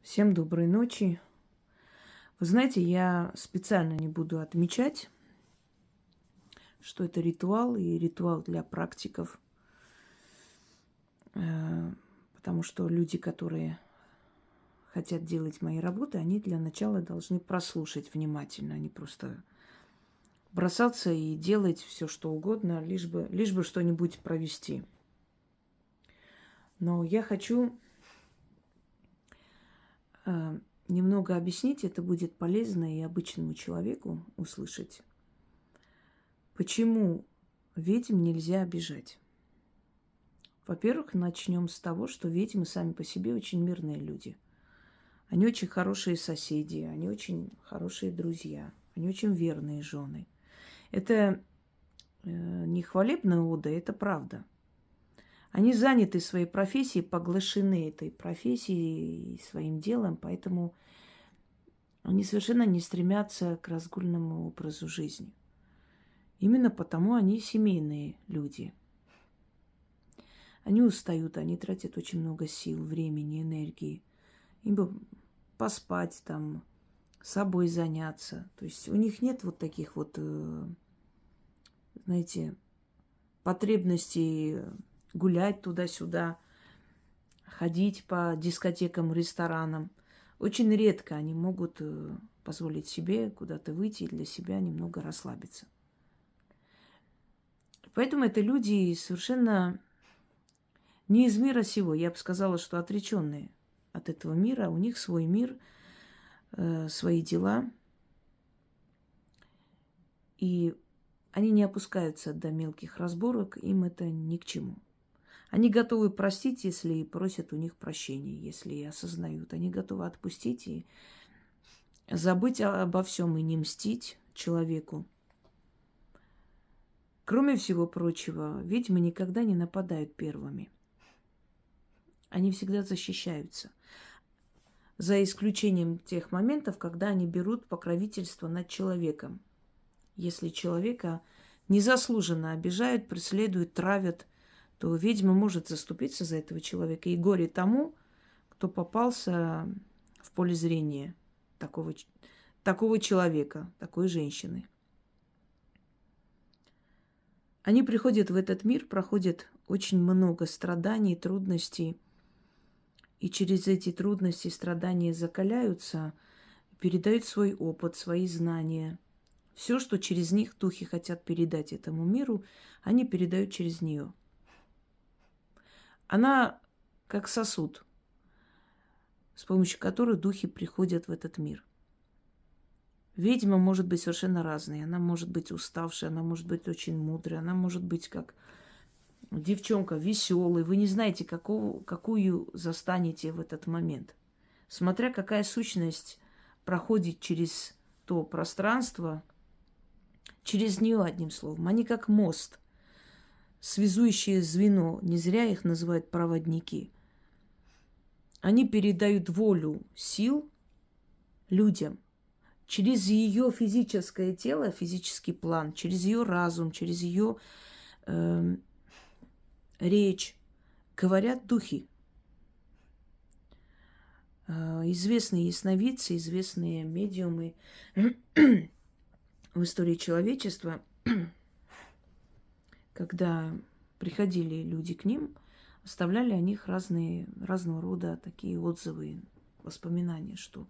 Всем доброй ночи. Вы знаете, я специально не буду отмечать, что это ритуал и ритуал для практиков, потому что люди, которые хотят делать мои работы, они для начала должны прослушать внимательно, а не просто бросаться и делать все, что угодно, лишь бы что-нибудь провести. Но я хочу немного объяснить, это будет полезно и обычному человеку услышать, почему ведьм нельзя обижать. Во-первых, начнем с того, что ведьмы сами по себе очень мирные люди. Они очень хорошие соседи, они очень хорошие друзья, они очень верные жены. Это не хвалебная ода, это правда. Они заняты своей профессией, поглощены этой профессией и своим делом, поэтому они совершенно не стремятся к разгульному образу жизни. Именно потому они семейные люди. Они устают, они тратят очень много сил, времени, энергии. Им бы поспать, там, собой заняться. То есть у них нет вот таких вот, знаете, потребностей гулять туда-сюда, ходить по дискотекам, ресторанам. Очень редко они могут позволить себе куда-то выйти и для себя немного расслабиться. Поэтому это люди совершенно не из мира сего. Я бы сказала, что отреченные от этого мира. У них свой мир, свои дела. И они не опускаются до мелких разборок, им это ни к чему. Они готовы простить, если просят у них прощения, если осознают. Они готовы отпустить и забыть обо всем и не мстить человеку. Кроме всего прочего, ведьмы никогда не нападают первыми. Они всегда защищаются. За исключением тех моментов, когда они берут покровительство над человеком. Если человека незаслуженно обижают, преследуют, травят, то ведьма может заступиться за этого человека. И горе тому, кто попался в поле зрения такого человека, такой женщины. Они приходят в этот мир, проходят очень много страданий, трудностей. И через эти трудности, страдания закаляются, передают свой опыт, свои знания. Все, что через них духи хотят передать этому миру, они передают через нее. Она как сосуд, с помощью которого духи приходят в этот мир. Ведьма может быть совершенно разной. Она может быть уставшей, она может быть очень мудрой, она может быть как девчонка веселой. Вы не знаете, какую застанете в этот момент. Смотря какая сущность проходит через то пространство, через нее, одним словом. Они как мост, связующее звено. Не зря их называют проводники. Они передают волю сил людям через ее физическое тело, физический план, через ее разум, через ее речь. Говорят духи. Известные ясновидцы, известные медиумы в истории человечества, когда приходили люди к ним, оставляли о них разного рода такие отзывы, воспоминания, что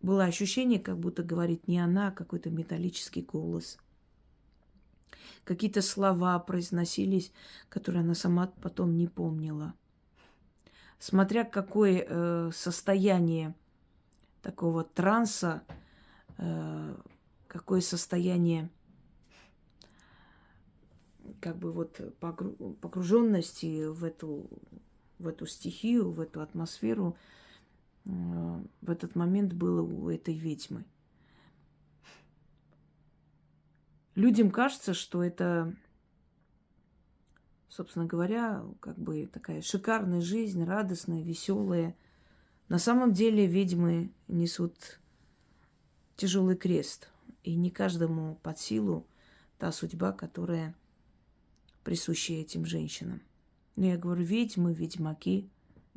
было ощущение, как будто говорит не она, а какой-то металлический голос. Какие-то слова произносились, которые она сама потом не помнила. Смотря какое состояние такого транса, какое состояние как бы вот погруженности в эту стихию, в эту атмосферу, в этот момент было у этой ведьмы. Людям кажется, что это, собственно говоря, как бы такая шикарная жизнь, радостная, веселая. На самом деле ведьмы несут тяжелый крест. И не каждому под силу та судьба, которая присуща этим женщинам. Но я говорю ведьмы, ведьмаки.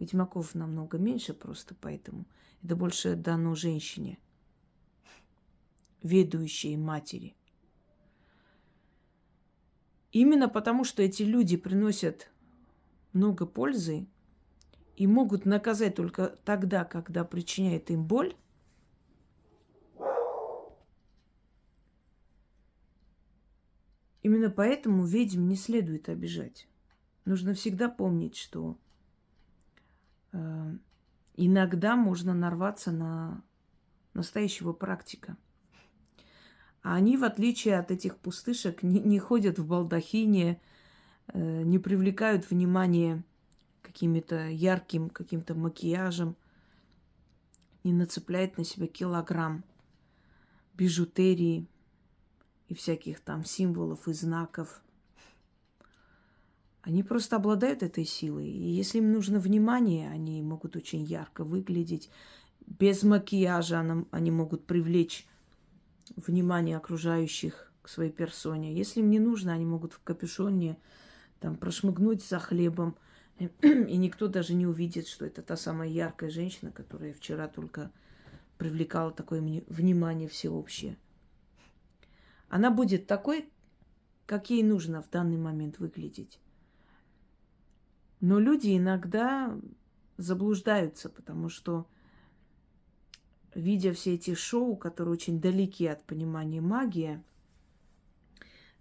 Ведьмаков намного меньше просто поэтому. Это больше дано женщине, ведущей матери. Именно потому, что эти люди приносят много пользы и могут наказать только тогда, когда причиняет им боль, именно поэтому ведьм не следует обижать. Нужно всегда помнить, что иногда можно нарваться на настоящего практика. А они, в отличие от этих пустышек, не ходят в балдахине, не привлекают внимание каким-то ярким каким-то макияжем, не нацепляют на себя килограмм бижутерии и всяких там символов и знаков. Они просто обладают этой силой. И если им нужно внимание, они могут очень ярко выглядеть. Без макияжа они могут привлечь внимание окружающих к своей персоне. Если им не нужно, они могут в капюшоне там прошмыгнуть за хлебом, и никто даже не увидит, что это та самая яркая женщина, которая вчера только привлекала такое внимание всеобщее. Она будет такой, как ей нужно в данный момент выглядеть. Но люди иногда заблуждаются, потому что, видя все эти шоу, которые очень далеки от понимания магии,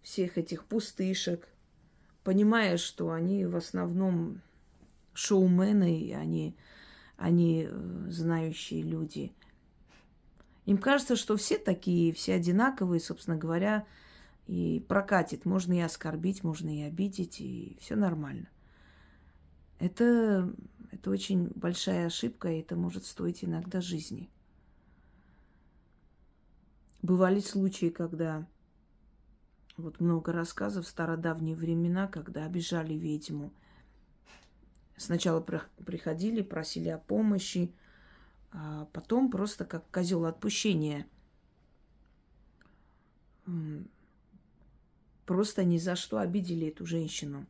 всех этих пустышек, понимая, что они в основном шоумены, и они знающие люди, им кажется, что все такие, все одинаковые, собственно говоря, и прокатит. Можно и оскорбить, можно и обидеть, и все нормально. Это очень большая ошибка, и это может стоить иногда жизни. Бывали случаи, когда вот много рассказов в стародавние времена, когда обижали ведьму. Сначала приходили, просили о помощи, а потом просто как козел отпущения. Просто ни за что обидели эту женщину.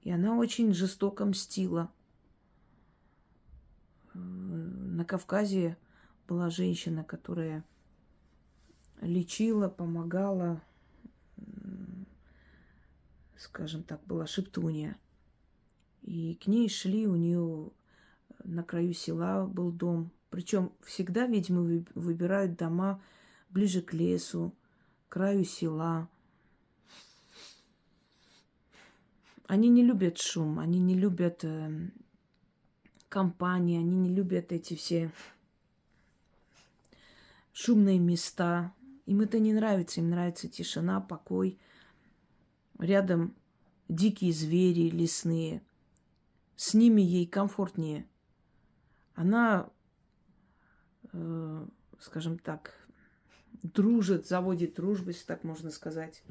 И она очень жестоко мстила. На Кавказе была женщина, которая лечила, помогала, скажем так, была шептунья. И к ней шли, у нее на краю села был дом. Причем всегда ведьмы выбирают дома ближе к лесу, к краю села. Они не любят шум, они не любят компании, они не любят эти все шумные места. Им это не нравится, им нравится тишина, покой. Рядом дикие звери лесные. С ними ей комфортнее. Она, скажем так, дружит, заводит дружбу, если так можно сказать,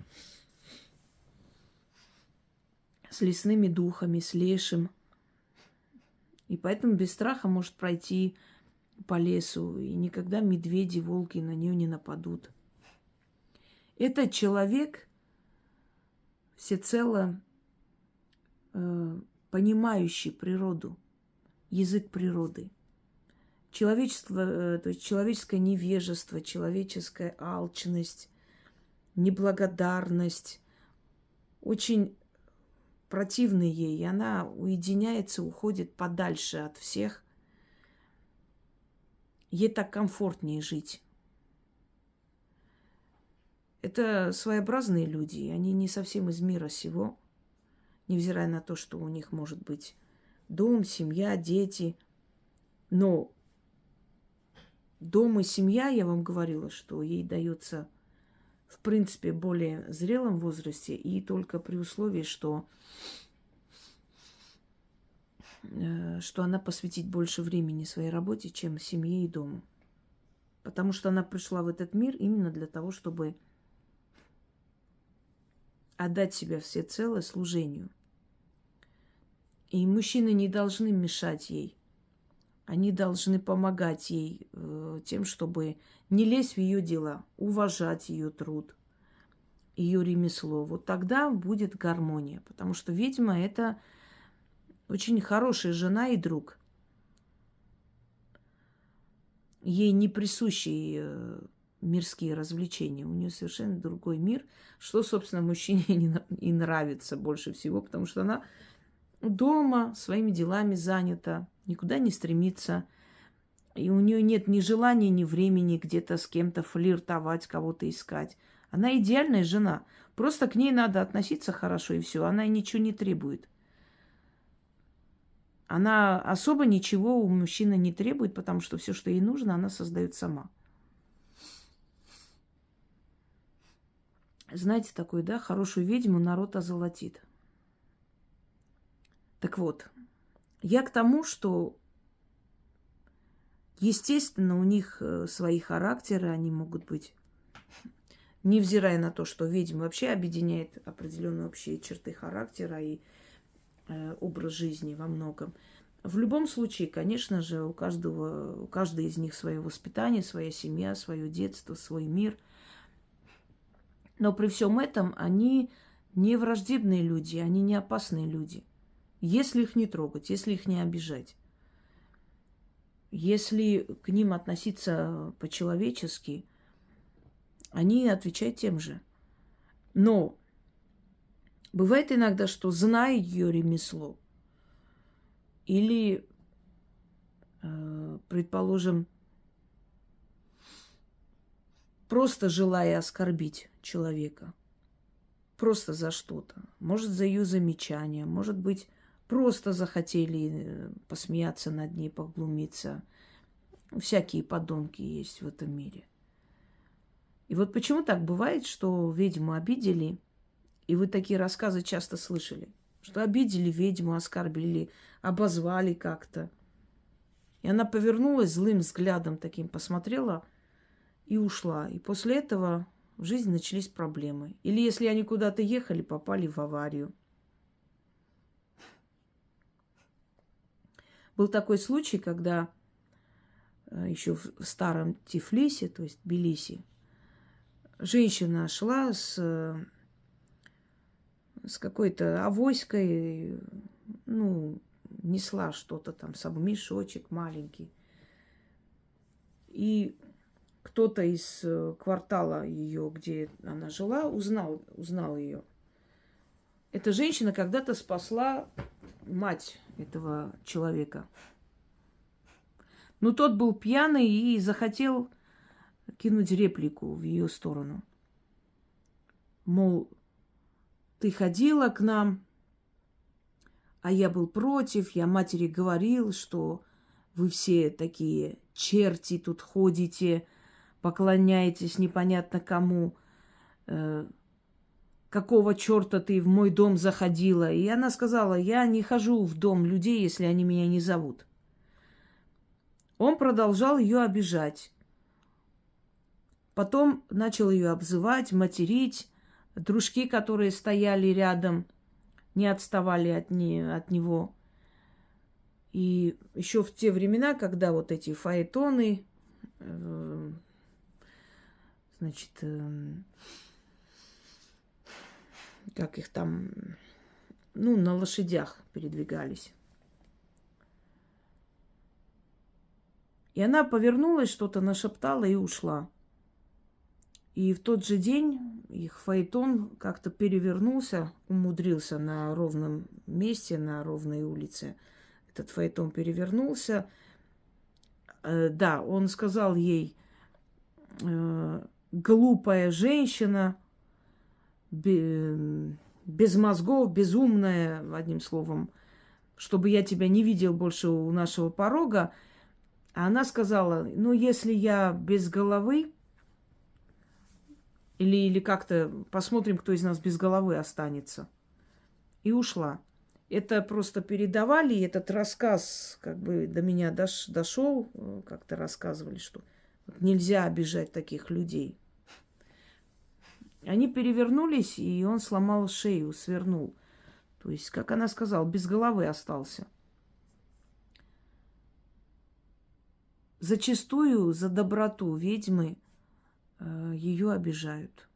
с лесными духами, с лешим. И поэтому без страха может пройти по лесу, и никогда медведи, волки на нее не нападут. Этот человек всецело понимающий природу, язык природы. Человечество, то есть человеческое невежество, человеческая алчность, неблагодарность очень противны ей, и она уединяется, уходит подальше от всех. Ей так комфортнее жить. Это своеобразные люди, и они не совсем из мира сего, невзирая на то, что у них может быть дом, семья, дети. Но дом и семья, я вам говорила, что ей дается в принципе более зрелом возрасте, и только при условии, что она посвятит больше времени своей работе, чем семье и дому. Потому что она пришла в этот мир именно для того, чтобы отдать себя всецело служению. И мужчины не должны мешать ей. Они должны помогать ей тем, чтобы не лезть в ее дела, уважать ее труд, ее ремесло. Вот тогда будет гармония. Потому что ведьма – это Очень хорошая жена и друг. Ей не присущи мирские развлечения. У нее совершенно другой мир, что, собственно, мужчине и нравится больше всего, потому что она дома своими делами занята, никуда не стремится. И у нее нет ни желания, ни времени где-то с кем-то флиртовать, кого-то искать. Она идеальная жена. Просто к ней надо относиться хорошо, и все. Она ничего не требует. Она особо ничего у мужчины не требует, потому что все, что ей нужно, она создает сама. Знаете такое, да? Хорошую ведьму народ озолотит. Так вот, я к тому, что, естественно, у них свои характеры, они могут быть, невзирая на то, что ведьм вообще объединяет определенные общие черты характера и образ жизни во многом. В любом случае, конечно же, у каждой из них свое воспитание, своя семья, свое детство, свой мир. Но при всем этом они не враждебные люди, они не опасные люди. Если их не трогать, если их не обижать. Если к ним относиться по-человечески, они отвечают тем же. Но бывает иногда, что, зная ее ремесло, или, предположим, просто желая оскорбить человека, просто за что-то, может, за ее замечание, может быть, просто захотели посмеяться над ней, поглумиться. Всякие подонки есть в этом мире. И вот почему так бывает, что ведьму обидели, и вы такие рассказы часто слышали, что обидели ведьму, оскорбили, обозвали как-то. И она повернулась злым взглядом таким, посмотрела и ушла. И после этого в жизни начались проблемы. Или если они куда-то ехали, попали в аварию. Был такой случай, когда еще в старом Тифлисе, то есть Тбилиси, женщина шла с какой-то авоськой, несла что-то там, сам мешочек маленький. И кто-то из квартала ее, где она жила, узнал ее. Эта женщина когда-то спасла мать этого человека. Но тот был пьяный и захотел кинуть реплику в ее сторону. Мол, ты ходила к нам, а я был против, я матери говорил, что вы все такие черти тут ходите, поклоняетесь непонятно кому. Какого черта ты в мой дом заходила? И она сказала, я не хожу в дом людей, если они меня не зовут. Он продолжал ее обижать. Потом начал ее обзывать, материть. Дружки, которые стояли рядом, не отставали от него. И еще в те времена, когда вот эти фаэтоны, как их там, на лошадях передвигались. И она повернулась, что-то нашептала и ушла. И в тот же день их фаэтон как-то перевернулся, умудрился на ровном месте, на ровной улице. Этот фаэтон перевернулся. Да, он сказал ей, глупая женщина, без мозгов, безумная, одним словом, чтобы я тебя не видел больше у нашего порога. А она сказала, если я без головы, или как-то посмотрим, кто из нас без головы останется. И ушла. Это просто передавали, и этот рассказ как бы до меня дошел, как-то рассказывали, что нельзя обижать таких людей. Они перевернулись, и он сломал шею, свернул. То есть, как она сказала, без головы остался. Зачастую за доброту ведьмы ее обижают.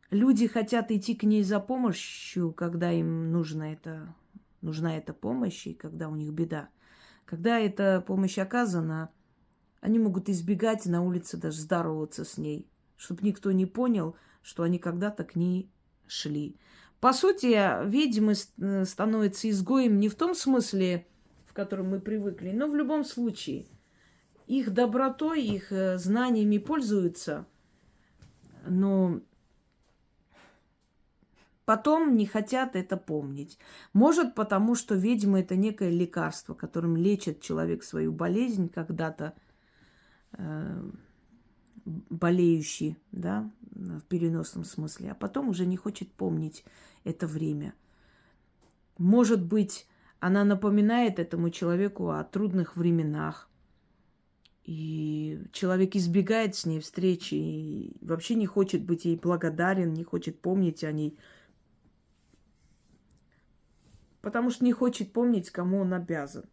Люди хотят идти к ней за помощью, когда им нужно это нужна эта помощь и когда у них беда. Когда эта помощь оказана, они могут избегать на улице даже здороваться с ней, чтобы никто не понял, что они когда-то к ней шли. По сути, ведьмы становятся изгоем не в том смысле, в котором мы привыкли, но в любом случае. Их добротой, их знаниями пользуются, но потом не хотят это помнить. Может, потому что ведьма – это некое лекарство, которым лечит человек свою болезнь когда-то, болеющий, да, в переносном смысле, а потом уже не хочет помнить это время. Может быть, она напоминает этому человеку о трудных временах, и человек избегает с ней встречи, и вообще не хочет быть ей благодарен, не хочет помнить о ней, потому что не хочет помнить, кому он обязан.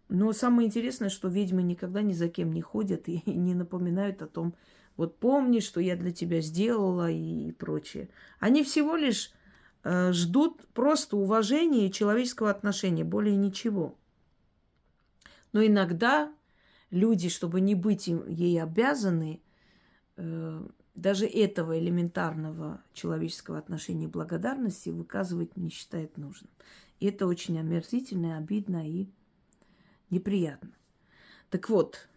Но самое интересное, что ведьмы никогда ни за кем не ходят и не напоминают о том, вот помни, что я для тебя сделала и прочее. Они всего лишь ждут просто уважения и человеческого отношения, более ничего. Но иногда люди, чтобы не быть ей обязаны, даже этого элементарного человеческого отношения и благодарности выказывать не считают нужным. И это очень омерзительно, обидно и неприятно. Так вот,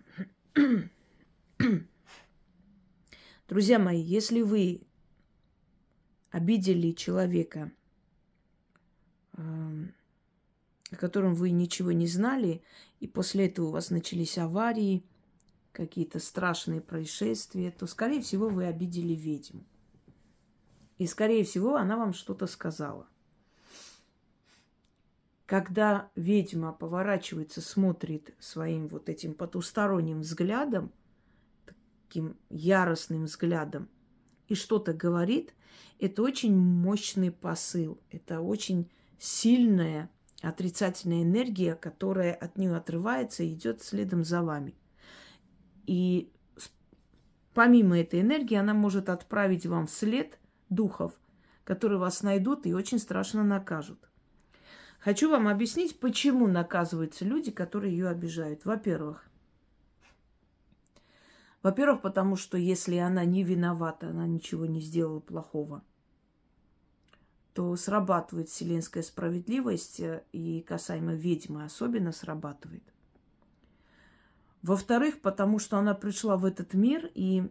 друзья мои, если вы обидели человека, о котором вы ничего не знали, и после этого у вас начались аварии, какие-то страшные происшествия, то, скорее всего, вы обидели ведьму. И, скорее всего, она вам что-то сказала. Когда ведьма поворачивается, смотрит своим вот этим потусторонним взглядом, таким яростным взглядом, и что-то говорит, это очень мощный посыл, это очень сильная отрицательная энергия, которая от нее отрывается и идет следом за вами. И помимо этой энергии она может отправить вам вслед духов, которые вас найдут и очень страшно накажут. Хочу вам объяснить, почему наказываются люди, которые ее обижают. Во-первых, потому что если она не виновата, она ничего не сделала плохого, то срабатывает вселенская справедливость, и касаемо ведьмы особенно срабатывает. Во-вторых, потому что она пришла в этот мир, и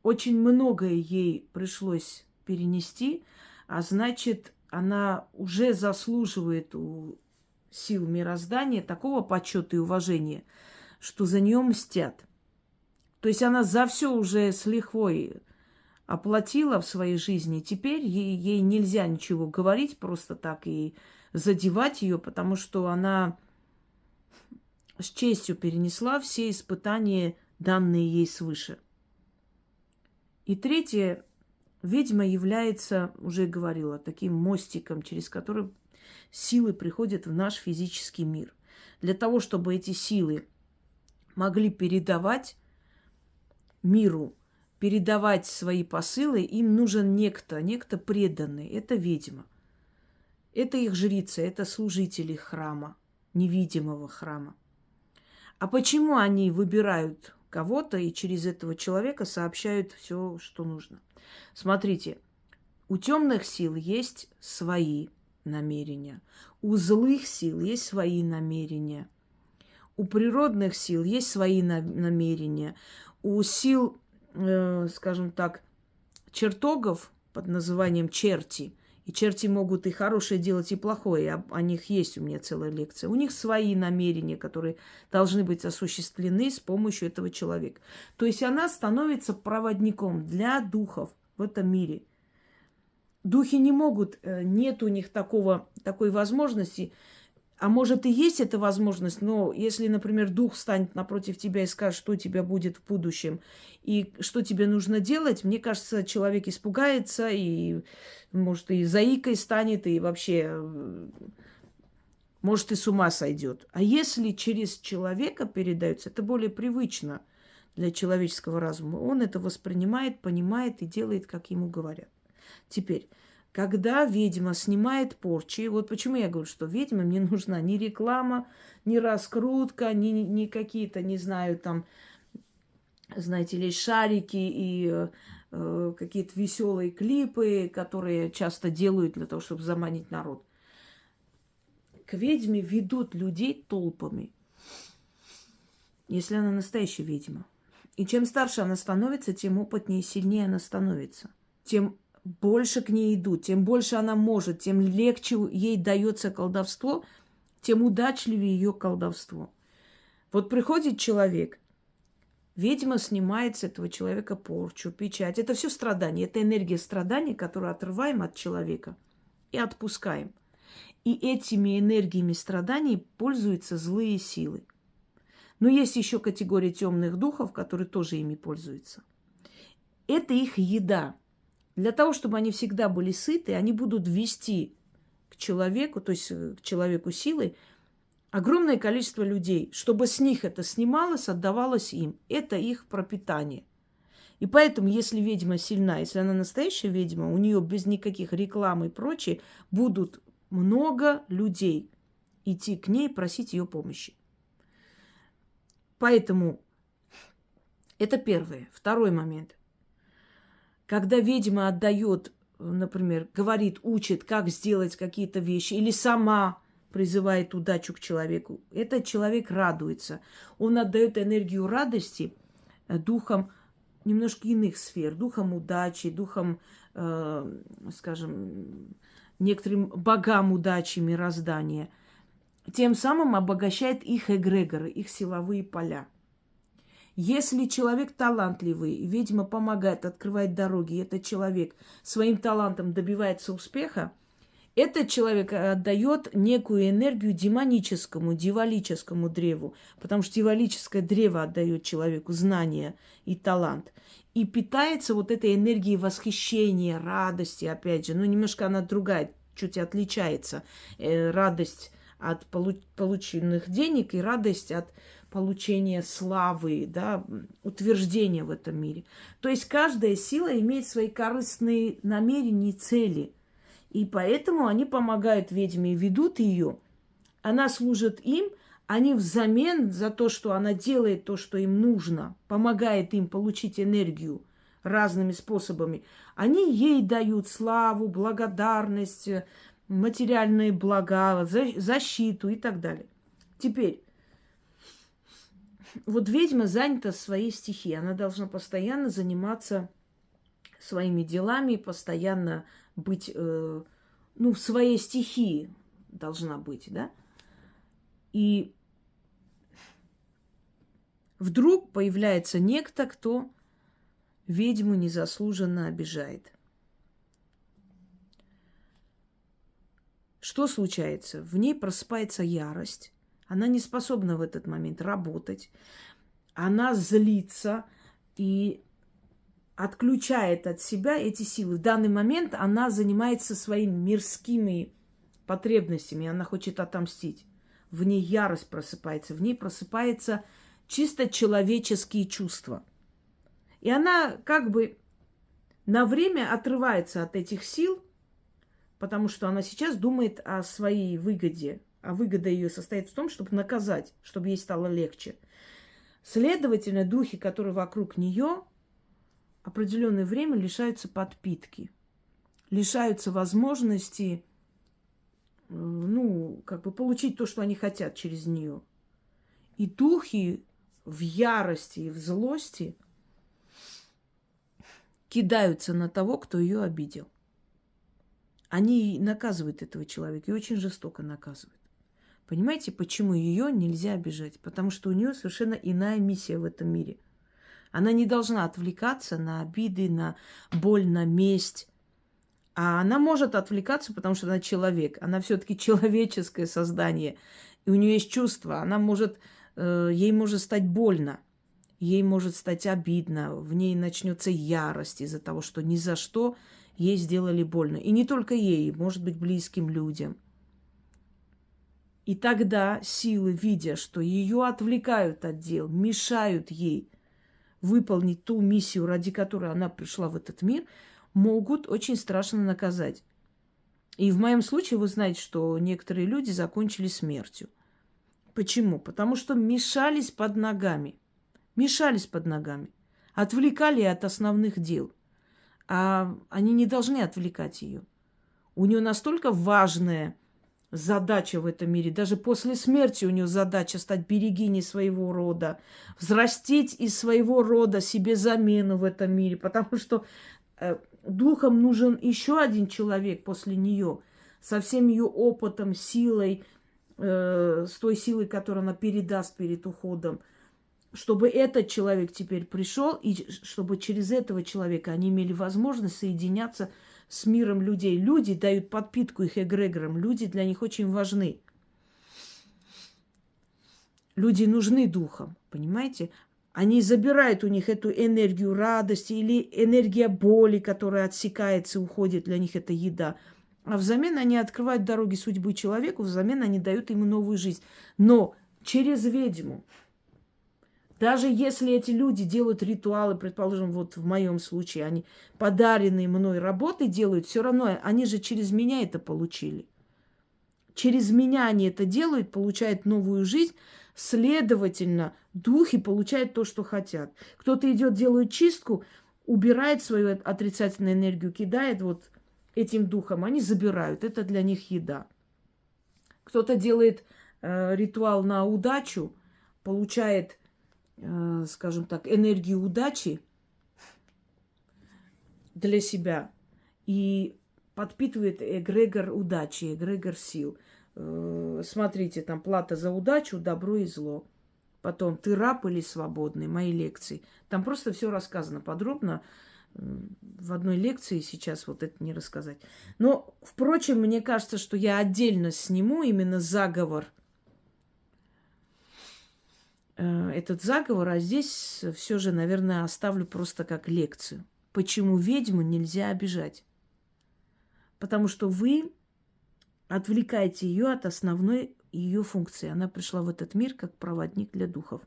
очень многое ей пришлось перенести, а значит, она уже заслуживает у сил мироздания такого почета и уважения, что за нее мстят. То есть она за все уже с лихвой оплатила в своей жизни. Теперь ей нельзя ничего говорить просто так и задевать ее, потому что она с честью перенесла все испытания, данные ей свыше. И третье. Ведьма является, уже говорила, таким мостиком, через который силы приходят в наш физический мир. Для того, чтобы эти силы могли передавать миру, передавать свои посылы, им нужен некто преданный. Это ведьма. Это их жрица, это служители храма, невидимого храма. А почему они выбирают кого-то и через этого человека сообщают все, что нужно? Смотрите, у темных сил есть свои намерения, у злых сил есть свои намерения, у природных сил есть свои намерения, у сил, скажем так, чертогов под названием черти, и черти могут и хорошее делать, и плохое, о них есть у меня целая лекция, у них свои намерения, которые должны быть осуществлены с помощью этого человека. То есть она становится проводником для духов в этом мире. Духи не могут, нет у них такой возможности, а может и есть эта возможность, но если, например, дух станет напротив тебя и скажет, что у тебя будет в будущем и что тебе нужно делать, мне кажется, человек испугается и, может, и заикой станет, и вообще, может, и с ума сойдет. А если через человека передается, это более привычно для человеческого разума. Он это воспринимает, понимает и делает, как ему говорят. Теперь, Когда ведьма снимает порчи, вот почему я говорю, что ведьмам не нужна ни реклама, ни раскрутка, ни какие-то, не знаю, там, знаете ли, шарики и какие-то веселые клипы, которые часто делают для того, чтобы заманить народ. К ведьме ведут людей толпами, если она настоящая ведьма. И чем старше она становится, тем опытнее и сильнее она становится. Тем больше к ней идут, тем больше она может, тем легче ей дается колдовство, тем удачливее ее колдовство. Вот приходит человек, ведьма снимает с этого человека порчу, печать. Это все страдание, это энергия страданий, которую отрываем от человека и отпускаем. И этими энергиями страданий пользуются злые силы. Но есть еще категория темных духов, которые тоже ими пользуются. Это их еда. Для того, чтобы они всегда были сыты, они будут вести к человеку, то есть к человеку силой, огромное количество людей, чтобы с них это снималось, отдавалось им. Это их пропитание. И поэтому, если ведьма сильна, если она настоящая ведьма, у нее без никаких реклам и прочее будут много людей идти к ней, просить ее помощи. Поэтому это первое. Второй момент. Когда ведьма отдает, например, говорит, учит, как сделать какие-то вещи, или сама призывает удачу к человеку, этот человек радуется. Он отдает энергию радости духом немножко иных сфер, духом удачи, духом, скажем, некоторым богам удачи, мироздания. Тем самым обогащает их эгрегоры, их силовые поля. Если человек талантливый, ведьма помогает, открывает дороги, и этот человек своим талантом добивается успеха, этот человек отдает некую энергию демоническому, дьяволическому древу, потому что дьяволическое древо отдает человеку знания и талант. И питается вот этой энергией восхищения, радости, опять же. Ну, немножко она другая, чуть отличается. Радость от полученных денег и радость от получения славы, да, утверждения в этом мире. То есть каждая сила имеет свои корыстные намерения и цели. И поэтому они помогают ведьме и ведут ее. Она служит им, они взамен за то, что она делает то, что им нужно, помогает им получить энергию разными способами, они ей дают славу, благодарность, материальные блага, защиту и так далее. Теперь, вот ведьма занята своей стихией. Она должна постоянно заниматься своими делами, постоянно быть, в своей стихии должна быть, да? И вдруг появляется некто, кто ведьму незаслуженно обижает. Что случается? В ней просыпается ярость. Она не способна в этот момент работать. Она злится и отключает от себя эти силы. В данный момент она занимается своими мирскими потребностями. Она хочет отомстить. В ней ярость просыпается. В ней просыпаются чисто человеческие чувства. И она как бы на время отрывается от этих сил, потому что она сейчас думает о своей выгоде. А выгода ее состоит в том, чтобы наказать, чтобы ей стало легче. Следовательно, духи, которые вокруг нее, определенное время лишаются подпитки, лишаются возможности, получить то, что они хотят через нее. И духи в ярости и в злости кидаются на того, кто ее обидел. Они наказывают этого человека и очень жестоко наказывают. Понимаете, почему ее нельзя обижать? Потому что у нее совершенно иная миссия в этом мире. Она не должна отвлекаться на обиды, на боль, на месть. А она может отвлекаться, потому что она человек. Она все-таки человеческое создание. И у нее есть чувства. Ей может стать больно. Ей может стать обидно. В ней начнется ярость из-за того, что ни за что ей сделали больно. И не только ей, может быть, близким людям. И тогда силы, видя, что ее отвлекают от дел, мешают ей выполнить ту миссию, ради которой она пришла в этот мир, могут очень страшно наказать. И в моем случае вы знаете, что некоторые люди закончили смертью. Почему? Потому что мешались под ногами. Мешались под ногами. Отвлекали от основных дел. А они не должны отвлекать ее. У нее настолько важная задача в этом мире. Даже после смерти у нее задача стать берегиней своего рода, взрастить из своего рода себе замену в этом мире. Потому что духом нужен еще один человек после нее, со всем ее опытом, силой, с той силой, которую она передаст перед уходом, чтобы этот человек теперь пришел, и чтобы через этого человека они имели возможность соединяться с миром людей. Люди дают подпитку их эгрегорам, люди для них очень важны. Люди нужны духом, понимаете? Они забирают у них эту энергию радости или энергия боли, которая отсекается, уходит, для них это еда. А взамен они открывают дороги судьбы человеку, взамен они дают ему новую жизнь. Но через ведьму. Даже если эти люди делают ритуалы, предположим, вот в моем случае, они подаренные мной работы делают, все равно они же через меня это получили. Через меня они это делают, получают новую жизнь, следовательно, духи получают то, что хотят. Кто-то идет, делает чистку, убирает свою отрицательную энергию, кидает вот этим духом, они забирают. Это для них еда. Кто-то делает ритуал на удачу, получает, скажем так, энергию удачи для себя и подпитывает эгрегор удачи, эгрегор сил. Смотрите, там плата за удачу, добро и зло. Потом ты раб или свободный, мои лекции. Там просто все рассказано подробно. В одной лекции сейчас вот это не рассказать. Но, впрочем, мне кажется, что я отдельно сниму именно заговор. Этот заговор, а здесь все же, наверное, оставлю просто как лекцию. Почему ведьму нельзя обижать? Потому что вы отвлекаете ее от основной ее функции. Она пришла в этот мир как проводник для духов.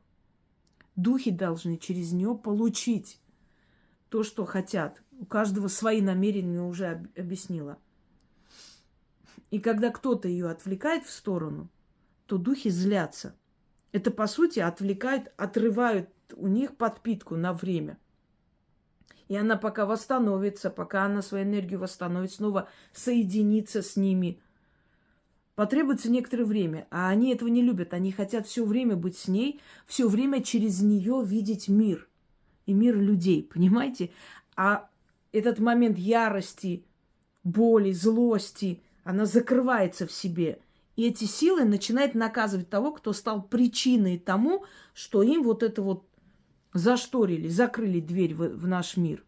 Духи должны через нее получить то, что хотят. У каждого свои намерения, уже объяснила. И когда кто-то ее отвлекает в сторону, то духи злятся. Это, по сути, отвлекает, отрывают у них подпитку на время. И она пока восстановится, пока она свою энергию восстановит, снова соединится с ними. Потребуется некоторое время. А они этого не любят. Они хотят все время быть с ней, все время через нее видеть мир. И мир людей, понимаете? А этот момент ярости, боли, злости, она закрывается в себе. И эти силы начинают наказывать того, кто стал причиной тому, что им вот это вот зашторили, закрыли дверь в наш мир.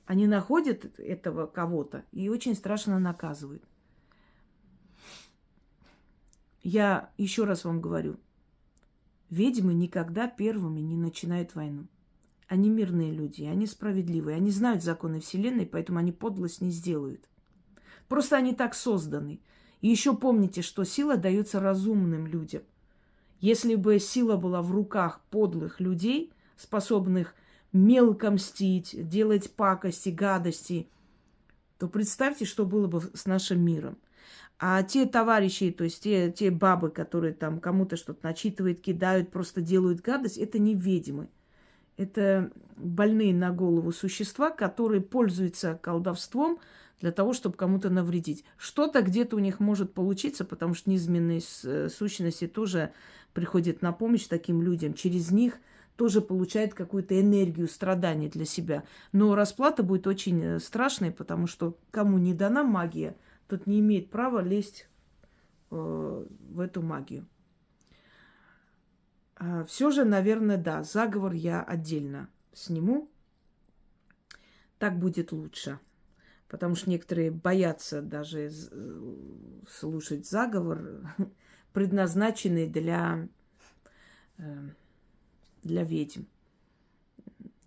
Они находят этого кого-то и очень страшно наказывают. Я еще раз вам говорю, ведьмы никогда первыми не начинают войну. Они мирные люди, они справедливые, они знают законы Вселенной, поэтому они подлость не сделают. Просто они так созданы. И еще помните, что сила дается разумным людям. Если бы сила была в руках подлых людей, способных мелко мстить, делать пакости, гадости, то представьте, что было бы с нашим миром. А те товарищи, то есть те бабы, которые там кому-то что-то начитывают, кидают, просто делают гадость, это не ведьмы. Это больные на голову существа, которые пользуются колдовством для того, чтобы кому-то навредить. Что-то где-то у них может получиться, потому что низменные сущности тоже приходят на помощь таким людям. Через них тоже получают какую-то энергию страдания для себя. Но расплата будет очень страшной, потому что кому не дана магия, тот не имеет права лезть в эту магию. Все же, наверное, да, заговор я отдельно сниму. Так будет лучше. Потому что некоторые боятся даже слушать заговор, предназначенный для ведьм.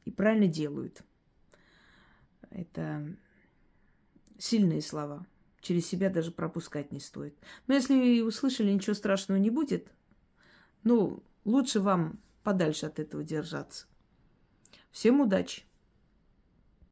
И правильно делают. Это сильные слова. Через себя даже пропускать не стоит. Но если услышали, ничего страшного не будет, лучше вам подальше от этого держаться. Всем удачи!